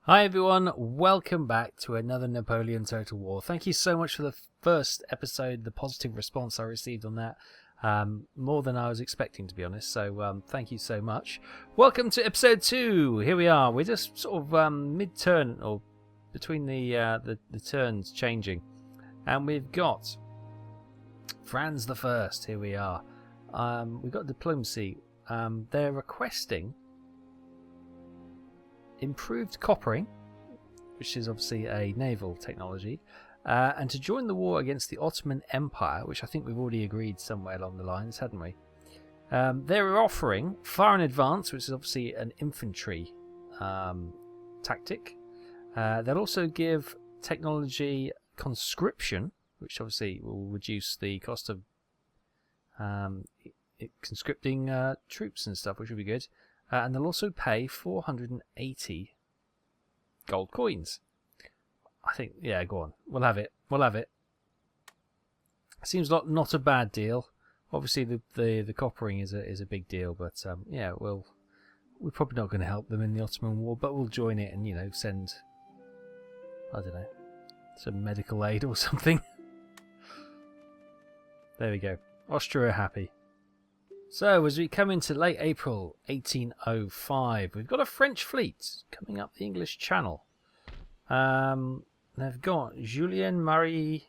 Hi everyone, welcome back to another Napoleon Total War. Thank you so much for the first episode, the positive response I received on that. More than I was expecting, to be honest, so thank you so much. Welcome to episode 2. Here we are. We're just sort of mid-turn, or between the turns changing. And we've got Franz the First. Here we are. We've got diplomacy. They're requesting improved coppering, which is obviously a naval technology, and to join the war against the Ottoman Empire, which I think we've already agreed somewhere along the lines, hadn't we? They're offering far in advance, which is obviously an infantry tactic. They'll also give technology conscription, which obviously will reduce the cost of conscripting troops and stuff, which will be good. And they'll also pay 480 gold coins. I think, yeah, go on. We'll have it. We'll have it. Seems like not a bad deal. Obviously, the coppering is a big deal, but yeah, we're probably not going to help them in the Ottoman War, but we'll join it and send, I don't know, some medical aid or something. There we go. Austria are happy. So, as we come into late April 1805, we've got a French fleet coming up the English Channel. They've got Julien-Marie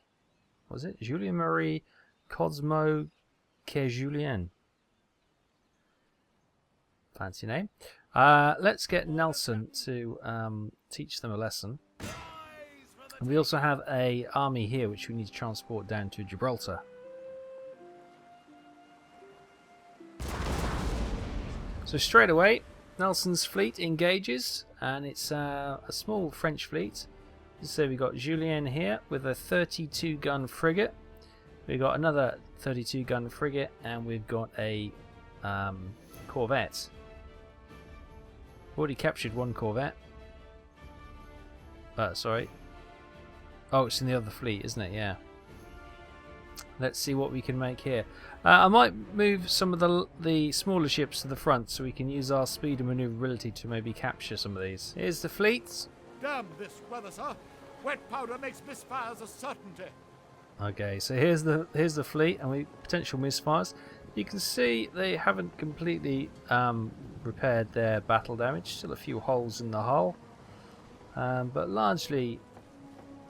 Cosmo Julien. Fancy name. Let's get Nelson to teach them a lesson. And we also have an army here which we need to transport down to Gibraltar. So straight away, Nelson's fleet engages, and it's a small French fleet. So we've got Julien here with a 32-gun frigate. We've got another 32-gun frigate, and we've got a corvette. Already captured one corvette. Sorry. Oh, it's in the other fleet, isn't it? Yeah. Let's see what we can make here. I might move some of the smaller ships to the front so we can use our speed and manoeuvrability to maybe capture some of these. Here's the fleets. Damn this weather, sir. Wet powder makes misfires a certainty. Okay, so here's the fleet and potential misfires. You can see they haven't completely repaired their battle damage. Still a few holes in the hull, but largely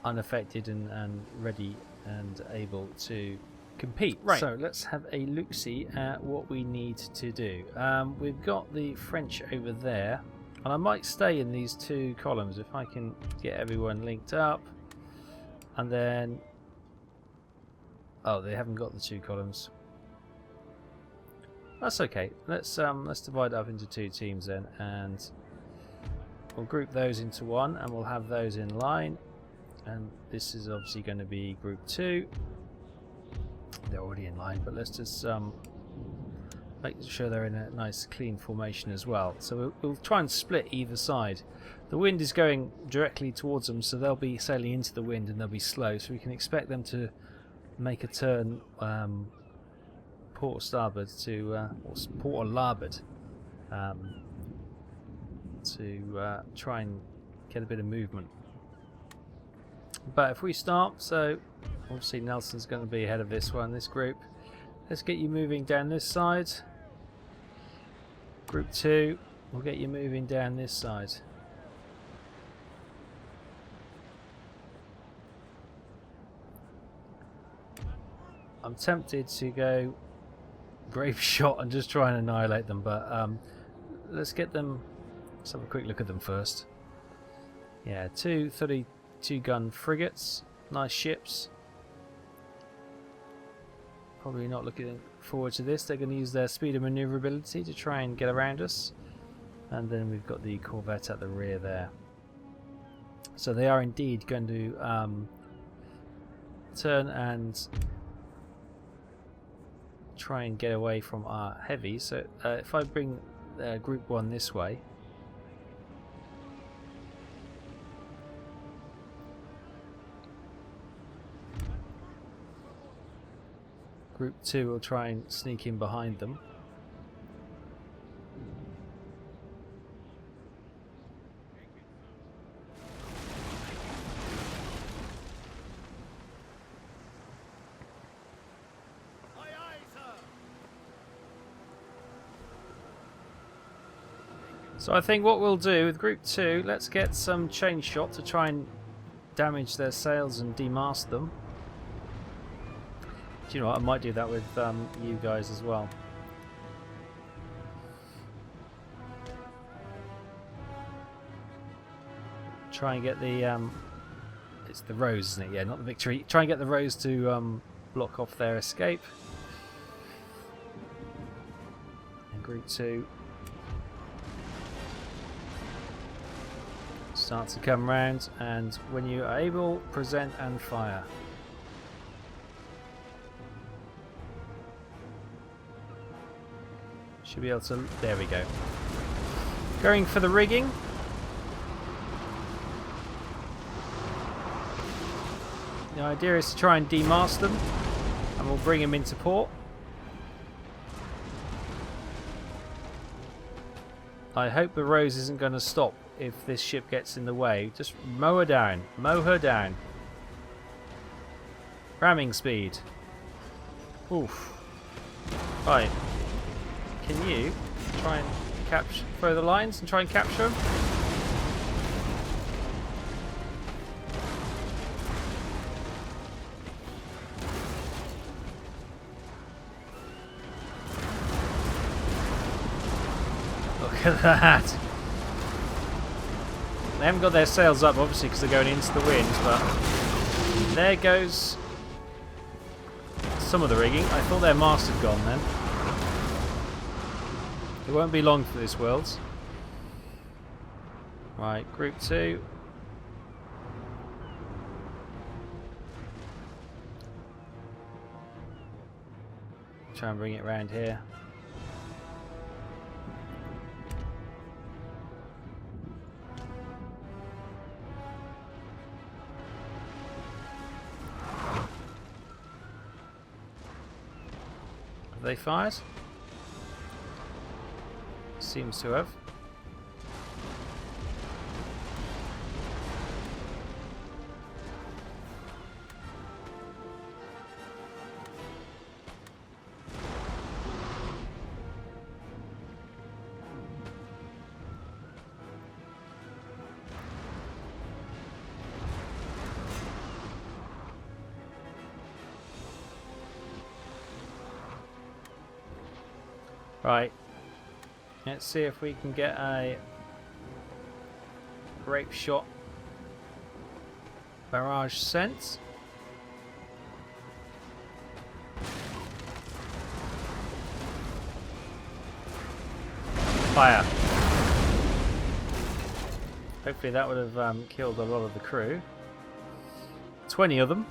unaffected and ready and able to compete. Right. So let's have a look-see at what we need to do. We've got the French over there, and I might stay in these two columns if I can get everyone linked up. And then, oh, they haven't got the two columns. That's okay. Let's divide up into two teams then, and we'll group those into one, and we'll have those in line. And this is obviously going to be group 2. They're already in line, but let's just make sure they're in a nice clean formation as well. So we'll try and split either side. The wind is going directly towards them, so they'll be sailing into the wind and they'll be slow. So we can expect them to make a turn port or starboard to or port or larboard to try and get a bit of movement. But if we start, so obviously Nelson's going to be ahead of this one, this group. Let's get you moving down this side. Group 2, we'll get you moving down this side. I'm tempted to go grave shot and just try and annihilate them, but let's get them. Let's have a quick look at them first. Yeah, 2-gun frigates, nice ships. Probably not looking forward to this. They're going to use their speed and manoeuvrability to try and get around us. And then we've got the corvette at the rear there. So they are indeed going to turn and try and get away from our heavy. So if I bring group 1 this way, Group 2 will try and sneak in behind them. So I think what we'll do with Group 2, let's get some chain shot to try and damage their sails and demast them. Do you know what? I might do that with you guys as well. Try and get the it's the Rose, isn't it? Yeah, not the Victory. Try and get the Rose to block off their escape. And Group 2 start to come round, and when you are able, present and fire. Should be able to. There we go. Going for the rigging. The idea is to try and demast them, and we'll bring them into port. I hope the Rose isn't going to stop if this ship gets in the way. Just mow her down. Mow her down. Ramming speed. Oof. Right. Can you try and capture, throw the lines and try and capture them? Look at that. They haven't got their sails up, obviously, because they're going into the wind, but there goes some of the rigging. I thought their mast had gone then. It won't be long for this world. Right, Group 2. Try and bring it round here. Have they fired? Seems to have. Right. Let's see if we can get a grape shot barrage sent. Fire. Hopefully that would have killed a lot of the crew. 20 of them.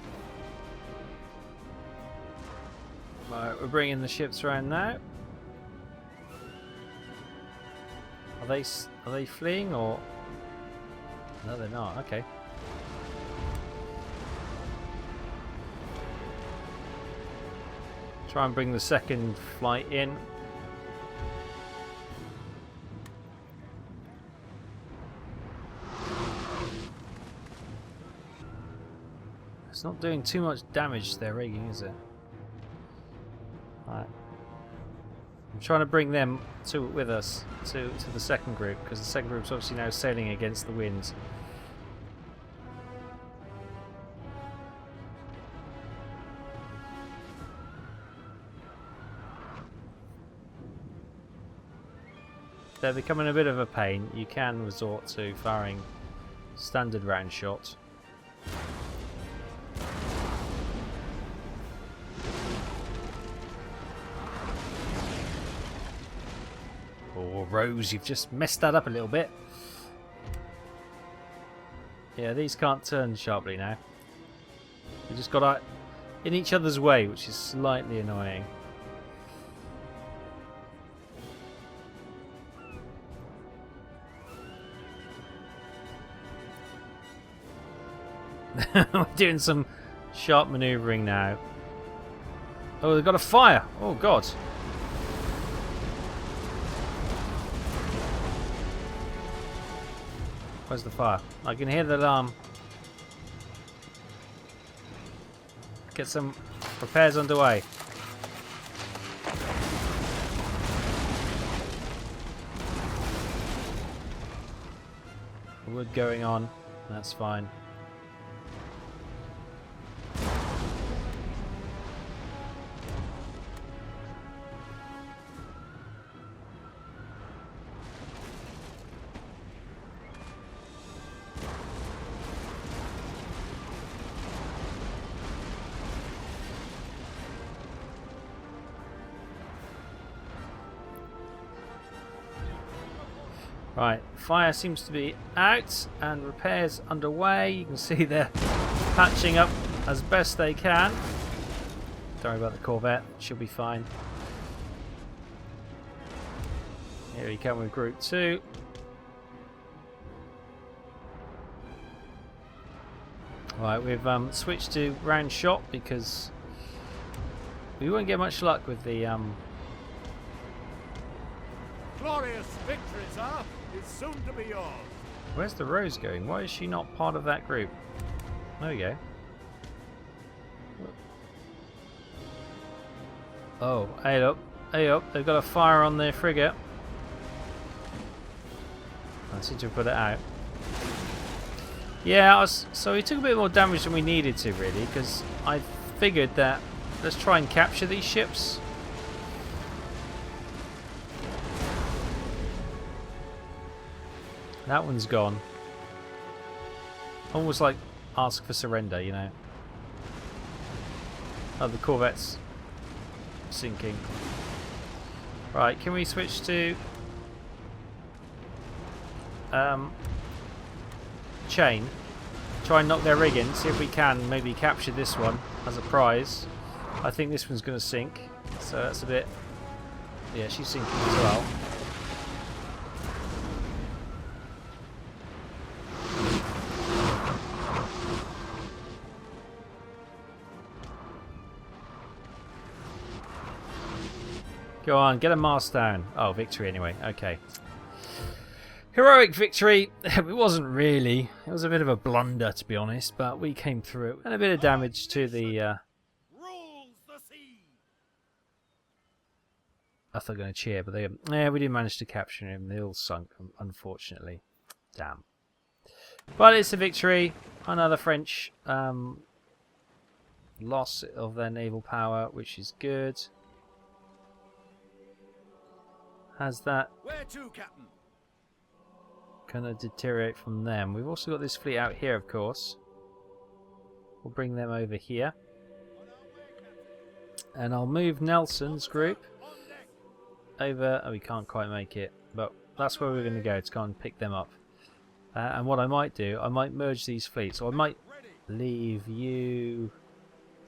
Right, we're bringing the ships around now. Are they fleeing or? No, they're not. Okay. Try and bring the second flight in. It's not doing too much damage to their rigging, is it? Right. I'm trying to bring them with us to the second group, because the second group's obviously now sailing against the wind. They're becoming a bit of a pain. You can resort to firing standard round shot. Oh, Rose, you've just messed that up a little bit. Yeah, these can't turn sharply now. We just got in each other's way, which is slightly annoying. We're doing some sharp manoeuvring now. Oh, they've got a fire! Oh, God. Where's the fire? I can hear the alarm. Get some repairs underway. wood going on. That's fine. Right, fire seems to be out and repairs underway. You can see they're patching up as best they can. Don't worry about the Corvette, should be fine. Here we come with Group 2. Right, we've switched to round shot because we won't get much luck with the Glorious victory, sir, is soon to be yours. Where's the Rose going? Why is she not part of that group? There we go. Oh, hey up, hey up. They've got a fire on their frigate. I seem to have put it out. Yeah, so we took a bit more damage than we needed to, really, because I figured that let's try and capture these ships. That one's gone. Almost like ask for surrender, you know. Oh, the Corvette's sinking. Right, can we switch to chain? Try and knock their rigging, see if we can maybe capture this one as a prize. I think this one's going to sink, so that's a bit... Yeah, she's sinking as well. Go on, get a mast down. Oh, victory anyway. Okay. Heroic victory. It wasn't really. It was a bit of a blunder, to be honest, but we came through it. And a bit of damage to the... Rules the sea. I thought they were going to cheer, but they... Yeah, we didn't manage to capture him. They all sunk, unfortunately. Damn. But it's a victory. Another French loss of their naval power, which is good. Has that Where to, Captain? kind of deteriorate from them? We've also got this fleet out here, of course. We'll bring them over here. And I'll move Nelson's group over. Oh, we can't quite make it, but that's where we're going to go to go and pick them up. And what I might do, I might merge these fleets. So I might leave you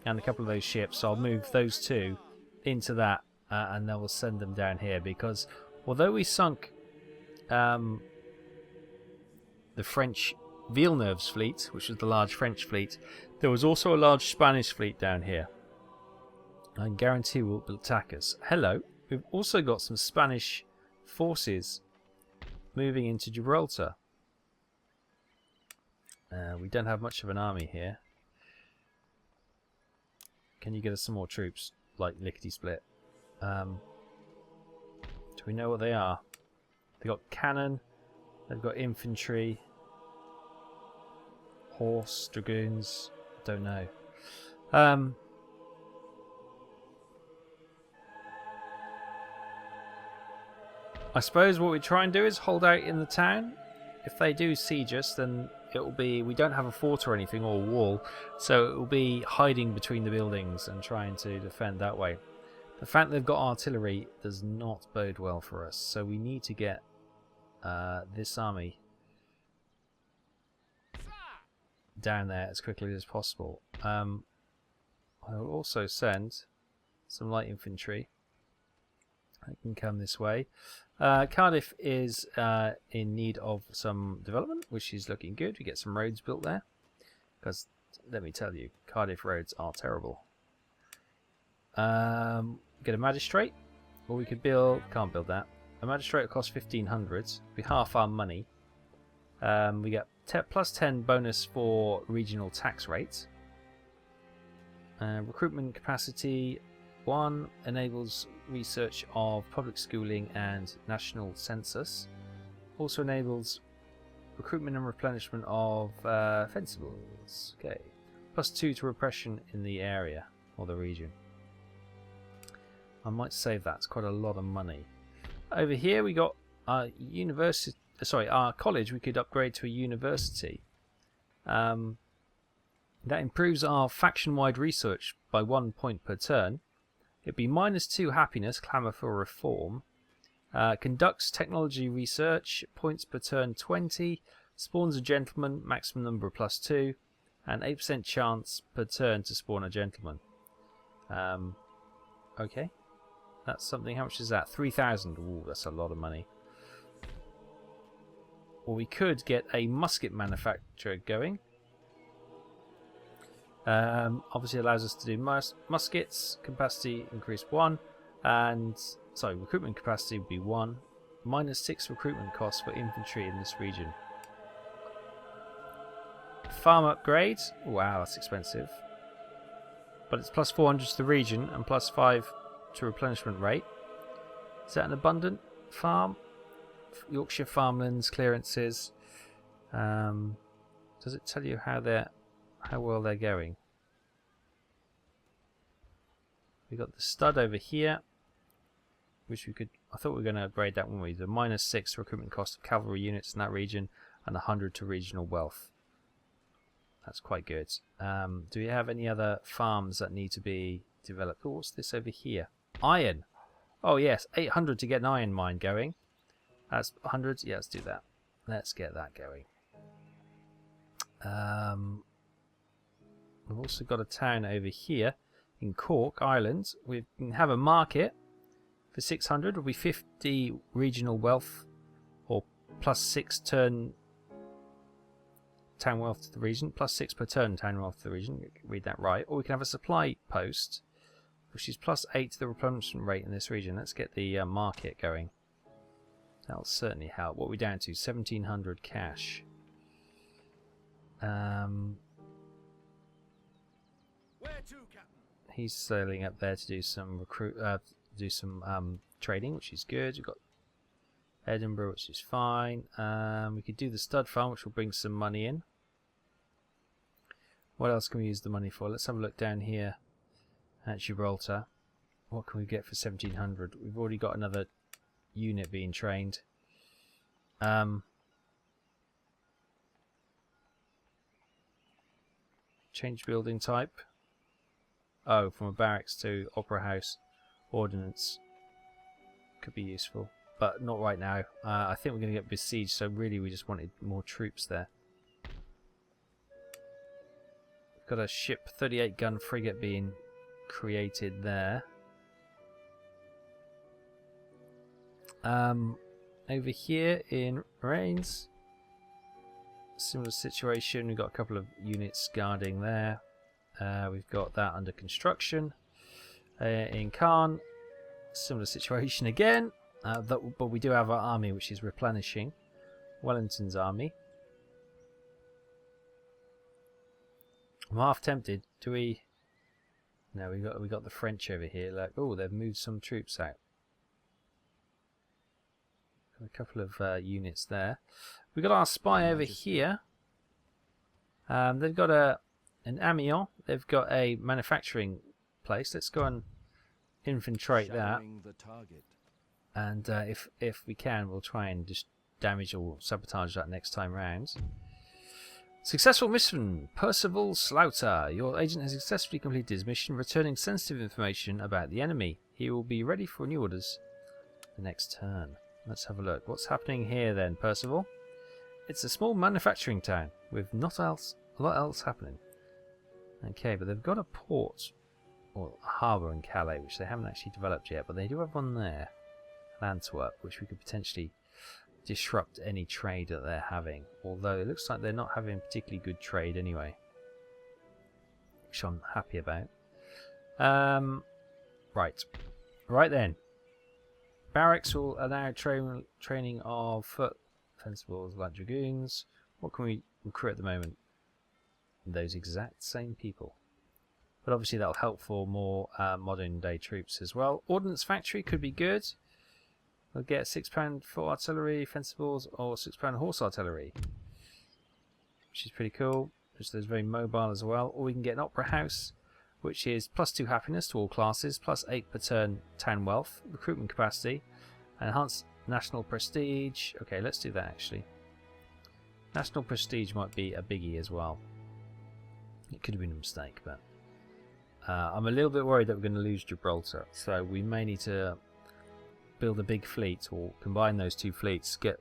and a couple of those ships. So I'll move those two into that. And then we'll send them down here, because although we sunk the French Villeneuve's fleet, which was the large French fleet, there was also a large Spanish fleet down here. I guarantee will attack us. Hello, we've also got some Spanish forces moving into Gibraltar. We don't have much of an army here. Can you get us some more troops, like lickety-split? Do we know what they are? They've got cannon, they've got infantry, horse, dragoons, don't know. I suppose what we try and do is hold out in the town. If they do siege us, then it will be, we don't have a fort or anything, or a wall, so it will be hiding between the buildings and trying to defend that way. The fact they've got artillery does not bode well for us, so we need to get this army down there as quickly as possible. I will also send some light infantry. They can come this way. Cardiff is in need of some development, which is looking good. We get some roads built there, because let me tell you, Cardiff roads are terrible. Get a magistrate, or we could build. Can't build that. A magistrate will cost 1,500. Be half our money. We get plus 10 bonus for regional tax rates. Recruitment capacity 1 enables research of public schooling and national census. Also enables recruitment and replenishment of fencibles. Okay. +2 to repression in the area or the region. I might save that. It's quite a lot of money. Over here we got our university. Sorry, our college. We could upgrade to a university. That improves our faction-wide research by 1 point per turn. It'd be -2 happiness, clamour for reform. Conducts technology research, points per turn 20. Spawns a gentleman, maximum number +2. And 8% chance per turn to spawn a gentleman. Okay. That's something. How much is that? 3,000. Ooh, that's a lot of money. Or we could get a musket manufacturer going. Obviously allows us to do muskets. Capacity increase 1. And, sorry, recruitment capacity would be 1. -6 recruitment costs for infantry in this region. Farm upgrade. Wow, that's expensive. But it's +400 to the region and +5 to replenishment rate. Is that an abundant farm? Yorkshire farmlands clearances. Does it tell you how well they're going? We got the stud over here, which we could. I thought we were going to upgrade that one. The -6 recruitment cost of cavalry units in that region and 100 to regional wealth. That's quite good. Do we have any other farms that need to be developed? Oh, what's this over here? Iron. Oh yes, 800 to get an iron mine going. That's 100. Yeah, let's do that. Let's get that going. We've also got a town over here in Cork, Ireland. We can have a market for 600. Will be 50 regional wealth, or +6 turn town wealth to the region, +6 per turn town wealth to the region. Read that right. Or we can have a supply post, which is +8 to the replenishment rate in this region. Let's get the market going. That'll certainly help. What are we down to? 1,700 cash. Where to, Captain? He's sailing up there to do some trading, which is good. We've got Edinburgh, which is fine. We could do the stud farm, which will bring some money in. What else can we use the money for? Let's have a look down here at Gibraltar. What can we get for 1,700? We've already got another unit being trained. Change building type. Oh, from a barracks to opera house. Ordnance. Could be useful. But not right now. I think we're going to get besieged, so really we just wanted more troops there. We've got a ship 38 gun frigate being created there. Over here in Rains, similar situation. We've got a couple of units guarding there. We've got that under construction. In Caen, similar situation again. But we do have our army, which is replenishing. Wellington's army. I'm half tempted. Do we? No, we got the French over here. Like, oh, they've moved some troops out. Got a couple of units there. We got our spy over here. They've got an Amiens. They've got a manufacturing place. Let's go and infiltrate that. And if we can, we'll try and just damage or sabotage that next time round. Successful mission. Percival Slaughter. Your agent has successfully completed his mission, returning sensitive information about the enemy. He will be ready for new orders the next turn. Let's have a look. What's happening here then, Percival? It's a small manufacturing town with not a lot else happening. Okay, but they've got a port or a harbour in Calais, which they haven't actually developed yet, but they do have one there. Antwerp, which we could potentially disrupt any trade that they're having, although it looks like they're not having particularly good trade anyway, which I'm happy about. Right then, Barracks will allow training of foot fencibles like dragoons. What can we recruit at the moment? Those exact same people, but obviously that'll help for more modern day troops as well. Ordnance factory could be good. We'll get £6 for artillery, fencibles, or £6 horse artillery. which is pretty cool. Which is very mobile as well. Or we can get an Opera House, which is +2 happiness to all classes, +8 per turn town wealth, recruitment capacity, enhanced national prestige. Okay, let's do that actually. National prestige might be a biggie as well. It could have been a mistake, but I'm a little bit worried that we're going to lose Gibraltar, so we may need to build a big fleet or combine those two fleets, get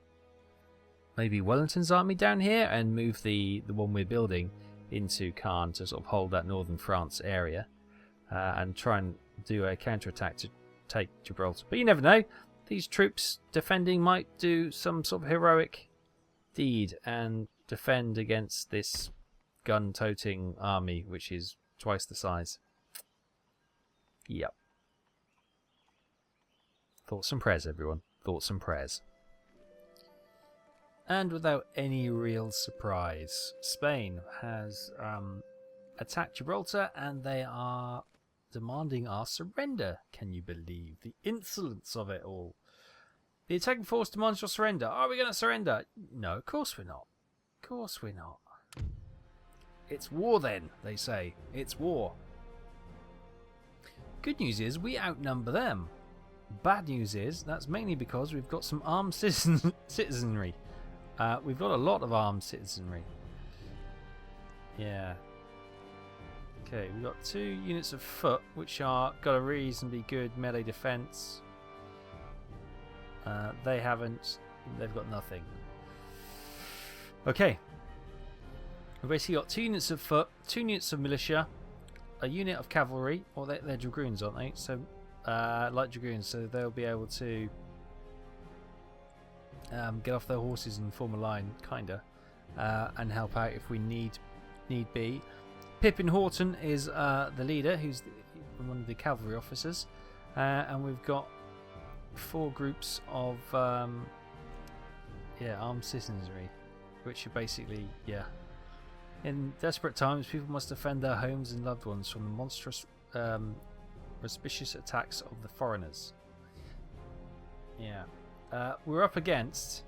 maybe Wellington's army down here and move the one we're building into Caen to sort of hold that northern France area and try and do a counterattack to take Gibraltar. But you never know, these troops defending might do some sort of heroic deed and defend against this gun-toting army, which is twice the size. Yep. Thoughts and prayers, everyone. Thoughts and prayers. And without any real surprise, Spain has attacked Gibraltar and they are demanding our surrender. Can you believe the insolence of it all? The attacking force demands your surrender. Are we going to surrender? No, of course we're not. Of course we're not. It's war then, they say. It's war. Good news is we outnumber them. Bad news is that's mainly because we've got some armed citizenry. We've got a lot of armed citizenry. Yeah. Okay, we've got 2 units of foot, which are got a reasonably good melee defense. They haven't. They've got nothing. Okay. We've basically got 2 units of foot, 2 units of militia, a unit of cavalry, or they're dragoons, aren't they? So, light dragoons, so they'll be able to get off their horses and form a line, kinda, and help out if we need be. Pippin Horton is the leader, who's one of the cavalry officers, and we've got 4 groups of armed citizenry, which are basically In desperate times, people must defend their homes and loved ones from the monstrous, auspicious attacks of the foreigners. Yeah. We're up against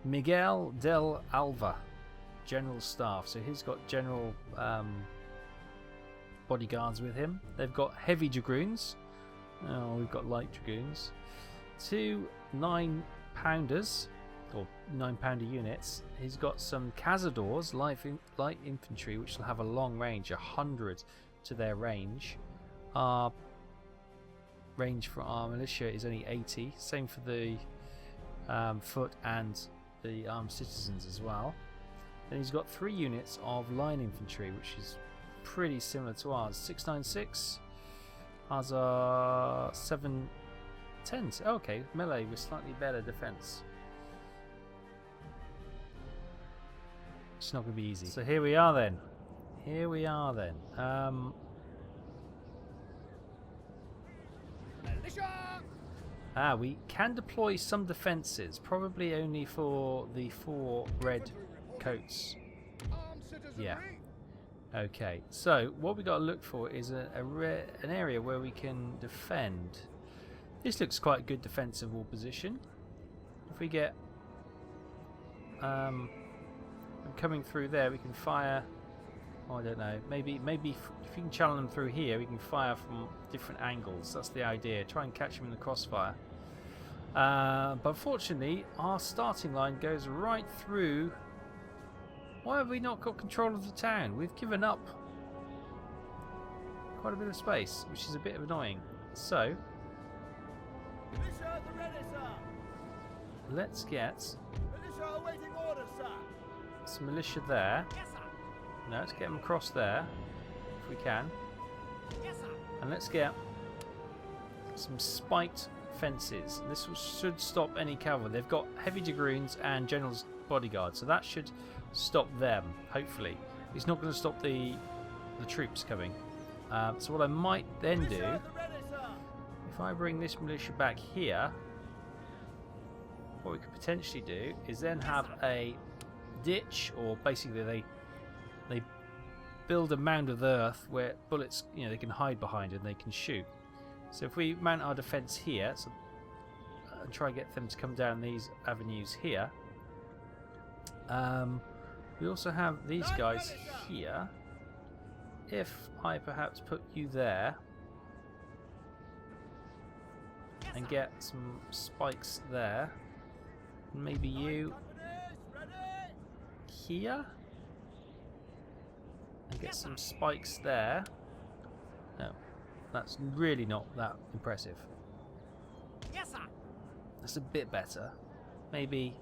Miguel del Alva, General Staff. So he's got general bodyguards with him. They've got heavy dragoons. Oh, we've got light dragoons. 2 9-pounders, or 9-pounder units. He's got some cazadors, light infantry, which will have a long range, 100 to their range. Our range for our militia is only 80. Same for the foot and the armed citizens as well. Then he's got 3 units of line infantry, which is pretty similar to ours. 696. Ours are 710. Okay, melee with slightly better defense. It's not going to be easy. So here we are then. We can deploy some defences, probably only for the 4 red coats. Yeah. Okay, so what we got to look for is an area where we can defend. This looks quite a good defensive wall position. If we get coming through there, we can fire. Oh, I don't know. Maybe if you can channel them through here, we can fire from different angles. That's the idea. Try and catch them in the crossfire. But unfortunately, our starting line goes right through. Why have we not got control of the town? We've given up quite a bit of space, which is a bit annoying. So, let's get some militia there. No, let's get them across there, if we can. And let's get some spiked fences. This should stop any cavalry. They've got heavy dragoons and general's bodyguard, so that should stop them, hopefully. It's not going to stop the troops coming. So what I might then do, if I bring this militia back here, what we could potentially do is then have a ditch, or basically they build a mound of earth where bullets, they can hide behind and they can shoot. So if we mount our defence here, and try and get them to come down these avenues here, We also have these guys here. If I perhaps put you there and get some spikes there, maybe you here and get some spikes there. No, that's really not that impressive. Yes, sir. That's a bit better. Maybe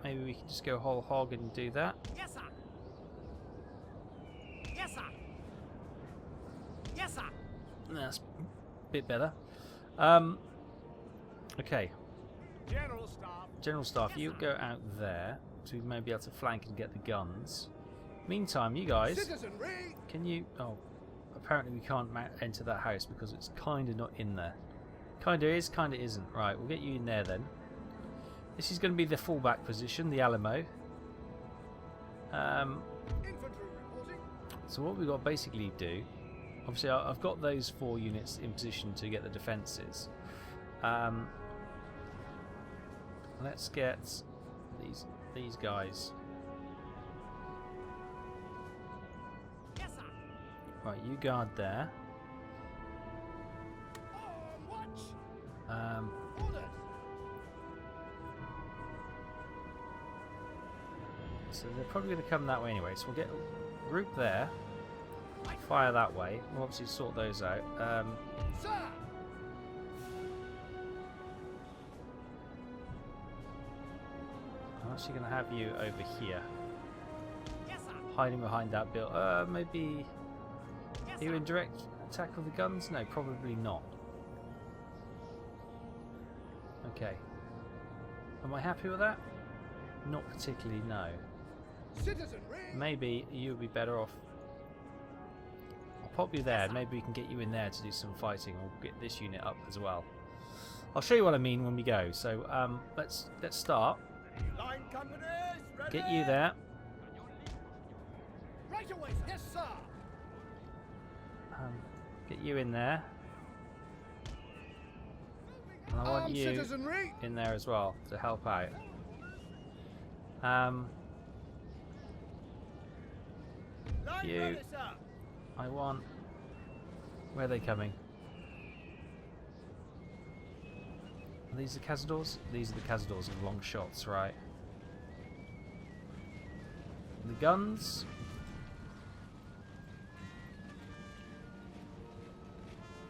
we can just go whole hog and do that. Yes, sir. Yes, sir. Yes, sir. That's a bit better. Okay. General Staff, you go out there so we may be able to flank and get the guns. Meantime, you guys, can you... Oh, apparently we can't enter that house because it's kind of not in there. Kind of is, kind of isn't. Right, we'll get you in there then. This is going to be the fallback position, the Alamo. So what we've got to basically do... Obviously, I've got those 4 units in position to get the defences. Let's get these guys. Yes, sir. Right, you guard there. So they're probably going to come that way anyway. So we'll get a group there. Fire that way. We'll obviously sort those out. Sir! I'm actually going to have you over here, Yes, sir. hiding behind that build. Maybe Yes, are you sir. in direct attack of the guns? No, probably not. Okay. Am I happy with that? Not particularly, no. Citizenry! Maybe you would be better off. I'll pop you there. Maybe we can get you in there to do some fighting. We'll get this unit up as well. I'll show you what I mean when we go. So let's start. Line companies, ready! Get you there. Right away, sir. Yes, sir! Get you in there. And I want you Citizenry! in there as well to help out. Line You. ready, sir! I want... Where are they coming? Are these the Cazadors? These are the Cazadors with long shots, right. The guns.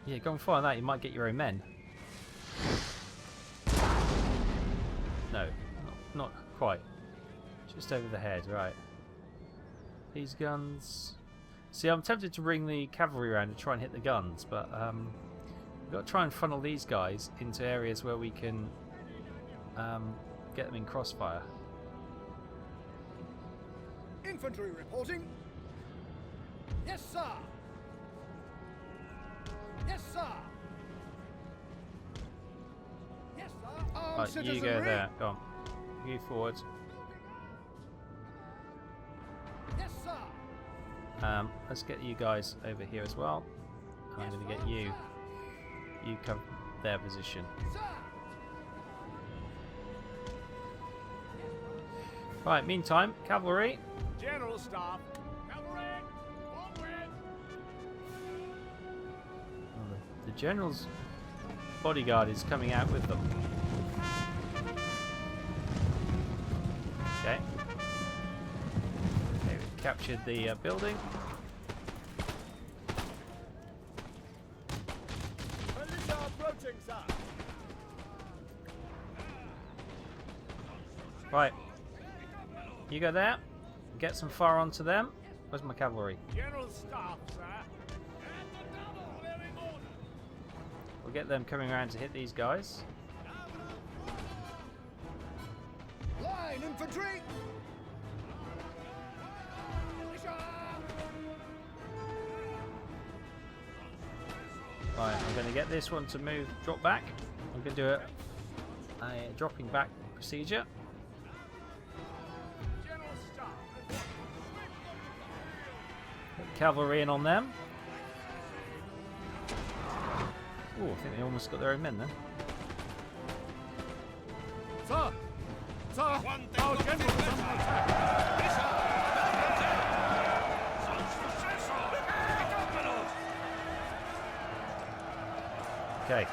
Yeah, go and fire that, you might get your own men. No, not quite. Just over the head, right. These guns... See, I'm tempted to bring the cavalry around and try and hit the guns, but we've got to try and funnel these guys into areas where we can get them in crossfire. Infantry reporting. Yes, sir! Yes, sir! Yes, sir! Armed Right, citizenry! you go there. Go on. You forward. Yes, sir! Let's get you guys over here as well. And I'm going to get you. You come their position. Sir! Right, meantime, cavalry. General Staff. Cavalry! Forward! The general's bodyguard is coming out with them. Okay. Okay, we've captured the building. Militia approaching, sir! Right. You go there. Get some fire onto them. Where's my cavalry? General Staff, sir! We'll get them coming around to hit these guys. Line infantry! Right, I'm going to get this one to move, drop back. I'm going to do a dropping back procedure. General Staff! Get the cavalry in on them. Oh, I think they almost got their own men then. Sir! Sir! Our general is under attack! Okay.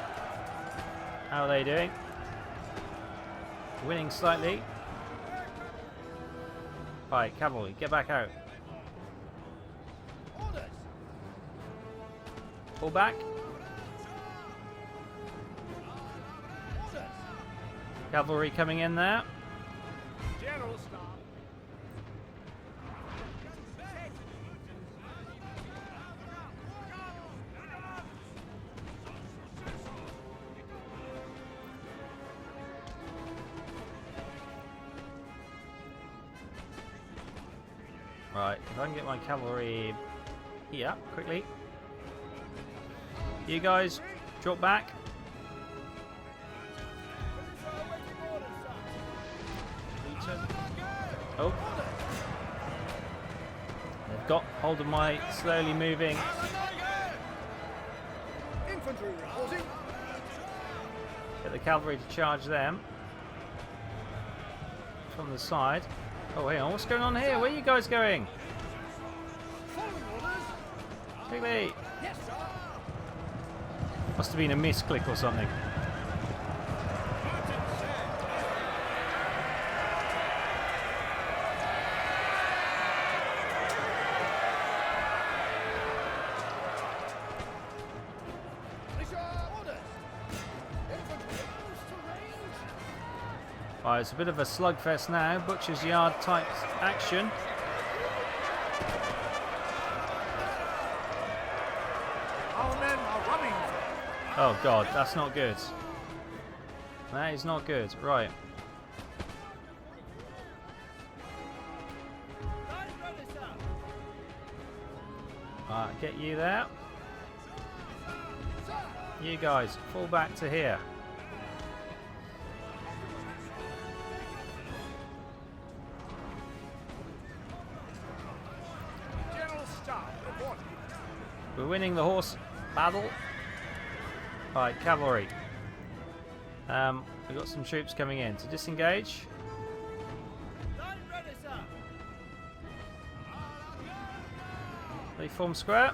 How are they doing? Winning slightly. Right, cavalry, get back out. Pull back. Cavalry coming in there. General Staff. Right, if I can get my cavalry here quickly. You guys, drop back. Oh. They've got hold of my slowly moving. Infantry reporting. Get the cavalry to charge them. From the side. Oh, hang on, what's going on here? Where are you guys going? Following orders. Quickly. Yes, sir. Must have been a misclick or something. Right, it's a bit of a slugfest now. Butcher's Yard type action. Our men are running. Oh god, that's not good. That is not good. Right. Right, get you there. You guys, fall back to here. General Staff reporting. We're winning the horse battle. Right, cavalry. We've got some troops coming in to disengage. They form square.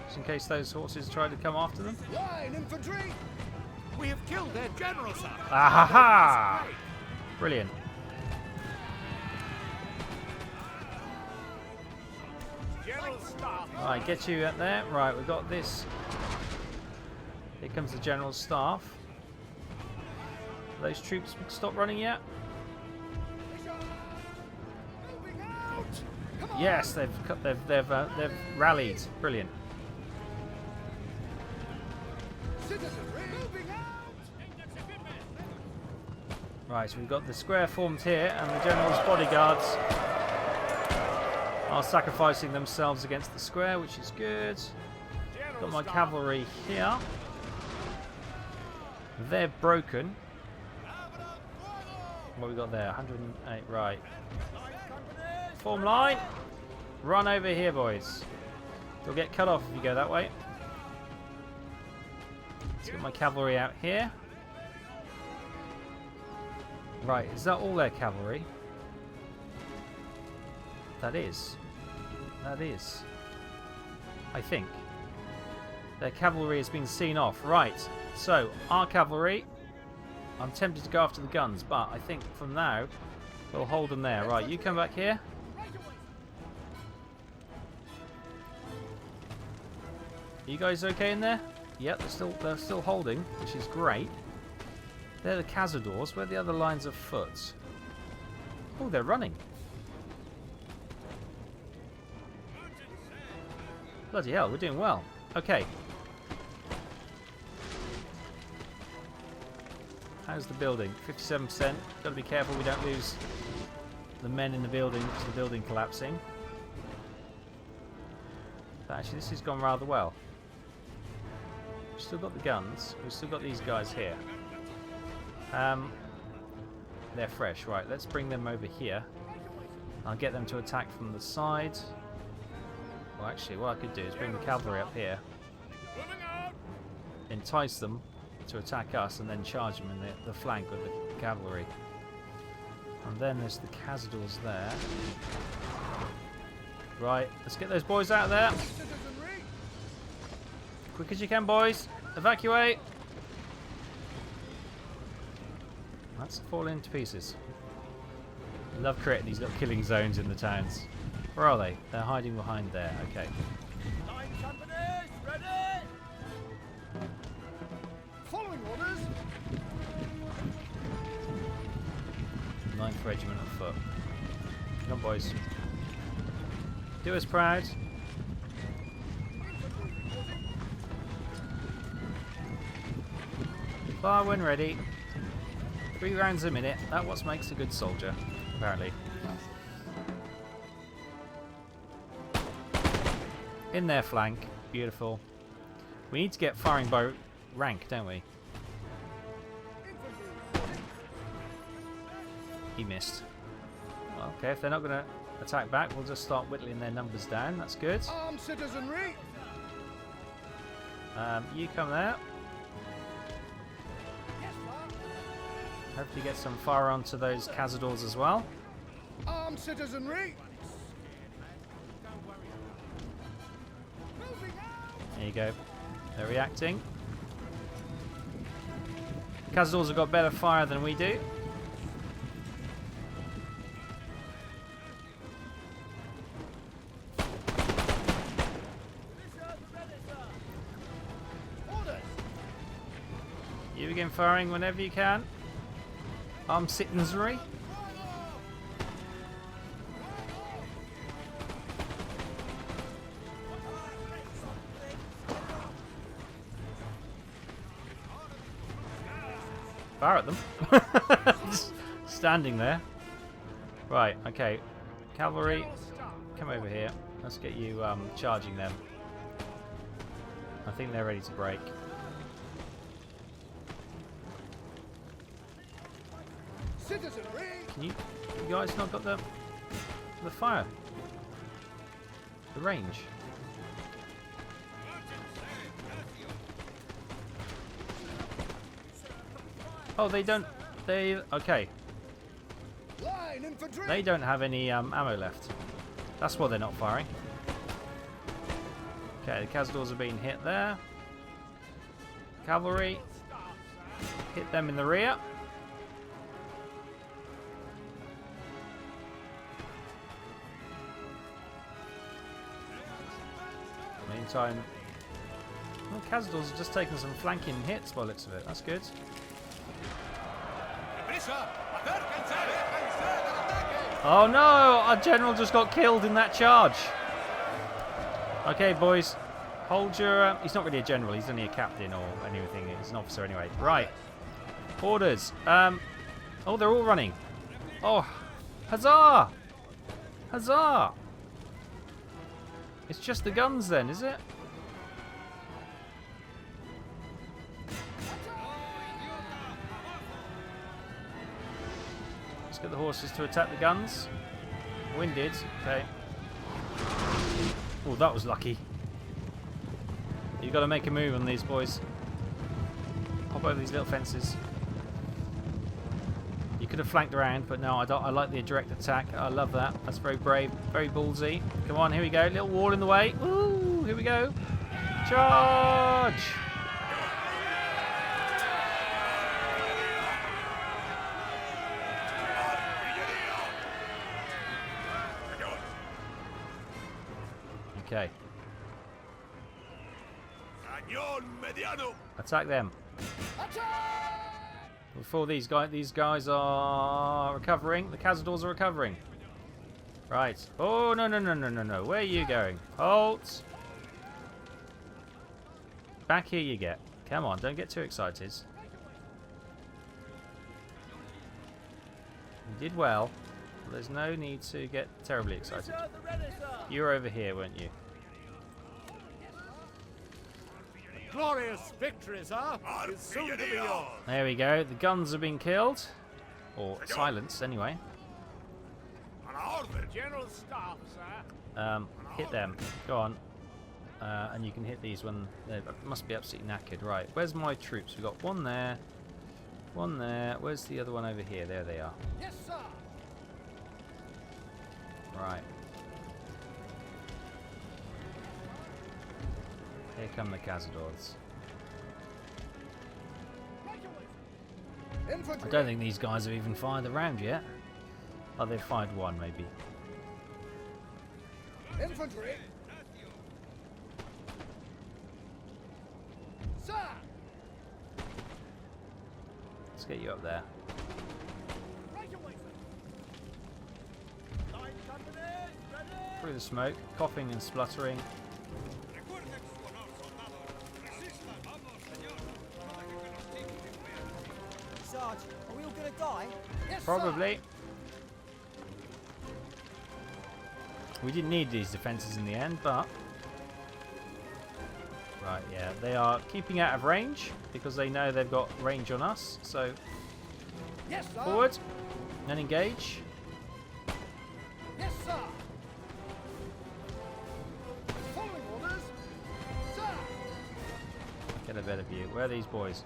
Just in case those horses try to come after them. Line infantry. We have killed their general, sir. Ahaha! Brilliant. General Staff. Right, get you up there. Right, we've got this. Here comes the general's staff. Are those troops stop running yet? Moving out. Come on. Yes, they've rallied. Brilliant. Citizenry. Moving out. Right, so we've got the square formed here, and the general's bodyguards are sacrificing themselves against the square, which is good. Got my cavalry here. They're broken. What we got there? 108. Right. Form line. Run over here, boys. You'll get cut off if you go that way. Let's get my cavalry out here. Right, is that all their cavalry? That is. That is. I think. Their cavalry has been seen off. Right, so our cavalry. I'm tempted to go after the guns, but I think from now we'll hold them there. Right, you come back here. Are you guys okay in there? Yep, they're still holding, which is great. They're the cazadors. Where are the other lines of foot? Oh, they're running. Bloody hell, we're doing well. Okay. How's the building? 57%. Got to be careful we don't lose the men in the building to the building collapsing. But actually, this has gone rather well. We've still got the guns. We've still got these guys here. They're fresh. Right, let's bring them over here. I'll get them to attack from the side. Well, actually, what I could do is bring the cavalry up here. Entice them to attack us and then charge them in the flank with the cavalry. And then there's the cazadors there. Right, let's get those boys out of there. Quick as you can, boys. evacuate. That's falling to pieces. Love creating these little killing zones in the towns. Where are they? They're hiding behind there. Okay. Line companies, ready! Following orders. 9th Regiment of Foot. Come on, boys. Do us proud. Fire when ready. 3 rounds a minute. That's what makes a good soldier, apparently. In their flank. Beautiful. We need to get firing by rank, don't we? He missed. Well, okay, if they're not going to attack back, we'll just start whittling their numbers down. That's good. Armed citizenry. You come there. Hopefully get some fire onto those cazadors as well. Armed citizenry. There you go. They're reacting. Cazadors have got better fire than we do. You begin firing whenever you can. Armed citizenry. Fire at them. Just standing there. Right, okay. Cavalry, come over here. Let's get you charging them. I think they're ready to break. Citizenry. Can you guys not got the fire? The range? Oh, they don't. They okay. Line infantry. They don't have any ammo left. That's why they're not firing. Okay, the cazadors are being hit there. Cavalry, hit them in the rear. Meantime, well, cazadors are just taking some flanking hits by the looks of it. That's good. Oh no! Our general just got killed in that charge. Okay, boys. Hold your... he's not really a general. He's only a captain or anything. He's an officer anyway. Right. Orders. Oh, they're all running. Oh. Huzzah! Huzzah! It's just the guns then, is it? Let's get the horses to attack the guns. Winded. Okay. Oh, that was lucky. You've got to make a move on these boys. Hop over these little fences. You could have flanked around, but no, I like the direct attack. I love that. That's very brave, very ballsy. Come on, here we go. Little wall in the way. Ooh, here we go. Charge! Okay. Attack them. Before these guys are recovering. The cazadors are recovering. Right. Oh no. Where are you going? Halt. Back here you get. Come on, don't get too excited. You did well. There's no need to get terribly excited. You were over here, weren't you? Glorious victory, sir, is soon to be yours. There we go. The guns have been killed. Or silenced, anyway. General staff, sir. Hit them. Go on. And you can hit these when they must be absolutely knackered. Right, where's my troops? We've got one there. One there. Where's the other one over here? There they are. Yes, sir. Right. Here come the cazadors. I don't think these guys have even fired the round yet. Oh, they've fired one, maybe. Infantry! Sir! Let's get you up there. Right away, sir. Line companies, ready! Through the smoke, coughing and spluttering. Sarge, are we all gonna die? Yes, Probably. We didn't need these defences in the end, but... Right, yeah. They are keeping out of range because they know they've got range on us. So, Yes, sir! forward and engage. Yes, sir! Following orders! Sir! Get a better view. Where are these boys?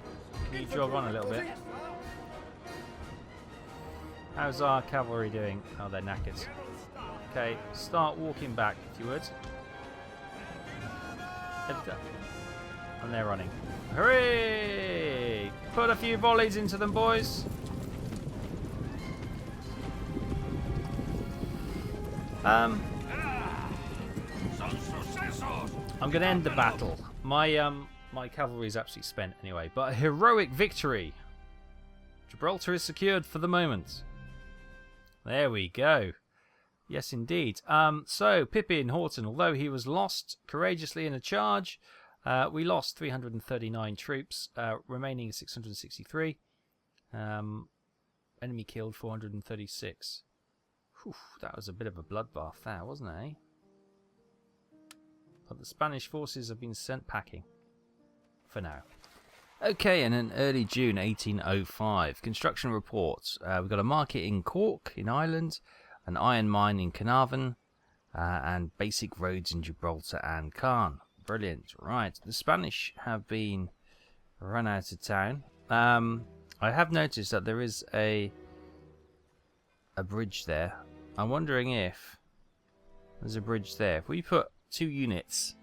Can you jog on a little bit? Yes, sir! How's our cavalry doing? Oh, they're knackered. Okay, start walking back, if you would. And they're running. Hooray! Put a few volleys into them, boys. I'm going to end the battle. My cavalry is absolutely spent anyway, but a heroic victory. Gibraltar is secured for the moment. There we go. Yes, indeed. So, Pippin Horton, although he was lost courageously in a charge, we lost 339 troops, remaining 663. Enemy killed 436. Whew, that was a bit of a bloodbath there, wasn't it, eh? But the Spanish forces have been sent packing. For now. Okay, and in early June 1805, construction reports. We've got a market in Cork, in Ireland, an iron mine in Carnarvon, and basic roads in Gibraltar and Caen. Brilliant. Right, the Spanish have been run out of town. I have noticed that there is a bridge there. I'm wondering if there's a bridge there. If we put 2 units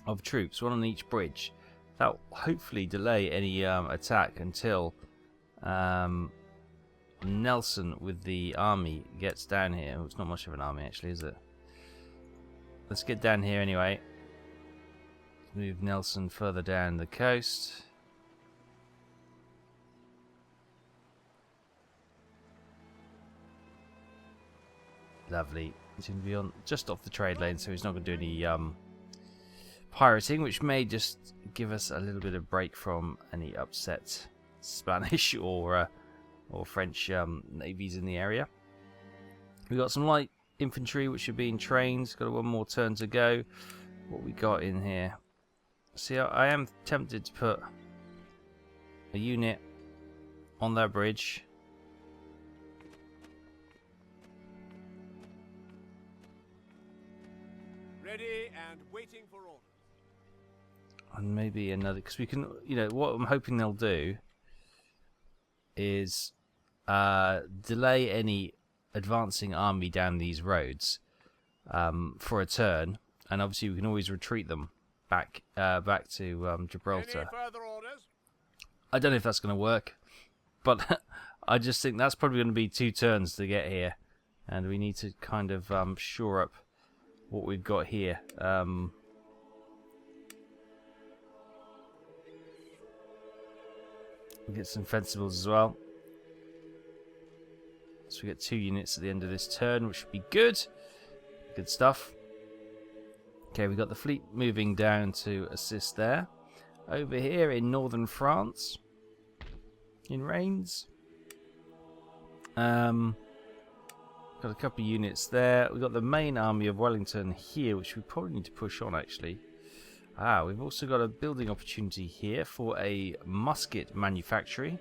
of troops, one on each bridge, that will hopefully delay any attack until Nelson with the army gets down here. Oh, it's not much of an army actually, is it? Let's get down here anyway. Move Nelson further down the coast. Lovely. He's going to be on just off the trade lane, so he's not going to do any pirating, which may just give us a little bit of break from any upset Spanish or French navies in the area. We've got some light infantry which are being trained. Got one more turn to go. What we got in here? See, I am tempted to put a unit on that bridge. Ready and waiting for orders. And maybe another, because we can, you know, what I'm hoping they'll do is delay any advancing army down these roads for a turn, and obviously we can always retreat them back to Gibraltar. Any further orders? I don't know if that's going to work, but I just think that's probably going to be 2 turns to get here, and we need to kind of shore up what we've got here. We'll get some fencibles as well. So we get 2 units at the end of this turn, which should be good. Good stuff. Okay, we've got the fleet moving down to assist there. Over here in northern France, in Reims. Got a couple of units there. We've got the main army of Wellington here, which we probably need to push on actually. We've also got a building opportunity here for a musket manufactory.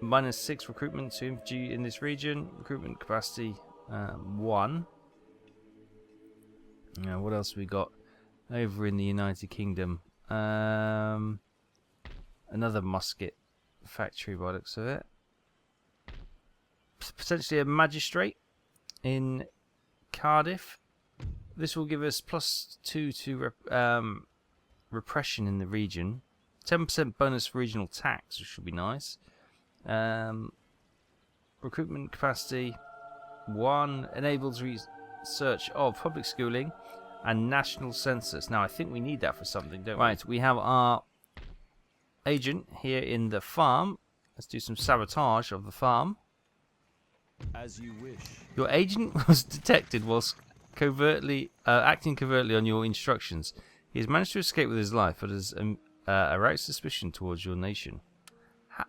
-6 recruitment to infantry in this region. Recruitment capacity 1. Now, what else we got over in the United Kingdom? Another musket factory by the looks of it. Potentially a magistrate in Cardiff. This will give us +2 to repression in the region. 10% bonus for regional tax, which should be nice. Recruitment capacity 1 enables research of public schooling and national census. Now I think we need that for something, don't we? Right, we have our agent here in the farm. Let's do some sabotage of the farm. As you wish. Your agent was detected whilst acting covertly on your instructions. He has managed to escape with his life, but has aroused suspicion towards your nation.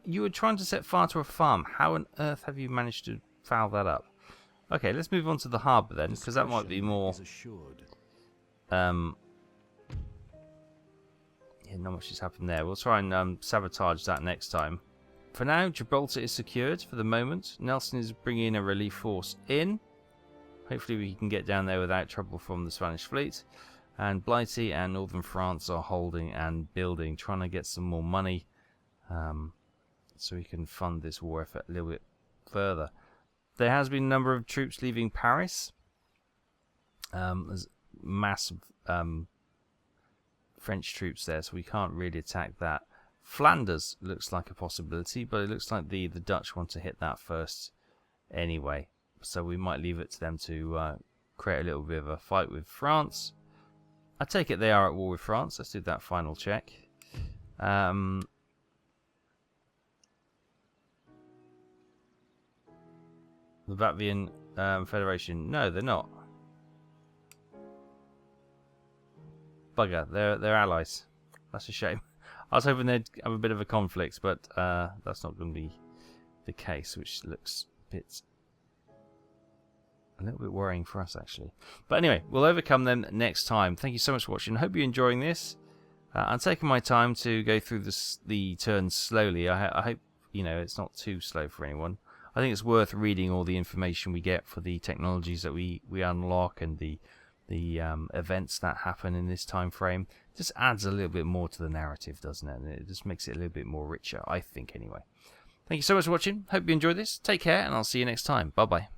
You were trying to set fire to a farm. How on earth have you managed to foul that up? Okay, let's move on to the harbour then, because that might be more... yeah, not much has happened there. We'll try and sabotage that next time. For now, Gibraltar is secured for the moment. Nelson is bringing a relief force in. Hopefully we can get down there without trouble from the Spanish fleet. And Blighty and Northern France are holding and building, trying to get some more money so we can fund this war effort a little bit further. There has been a number of troops leaving Paris. There's massive French troops there, so we can't really attack that. Flanders looks like a possibility, but it looks like the Dutch want to hit that first anyway. So we might leave it to them to create a little bit of a fight with France. I take it they are at war with France. Let's do that final check. The Latvian Federation. No, they're not. Bugger, they're allies. That's a shame. I was hoping they'd have a bit of a conflict, but that's not going to be the case, which looks a little bit worrying for us, actually. But anyway, we'll overcome them next time. Thank you so much for watching. I hope you're enjoying this. I'm taking my time to go through the turns slowly. I hope it's not too slow for anyone. I think it's worth reading all the information we get for the technologies that we unlock and the events that happen in this time frame. Just adds a little bit more to the narrative, doesn't it? And it just makes it a little bit more richer, I think, anyway. Thank you so much for watching. Hope you enjoyed this. Take care, and I'll see you next time. Bye-bye.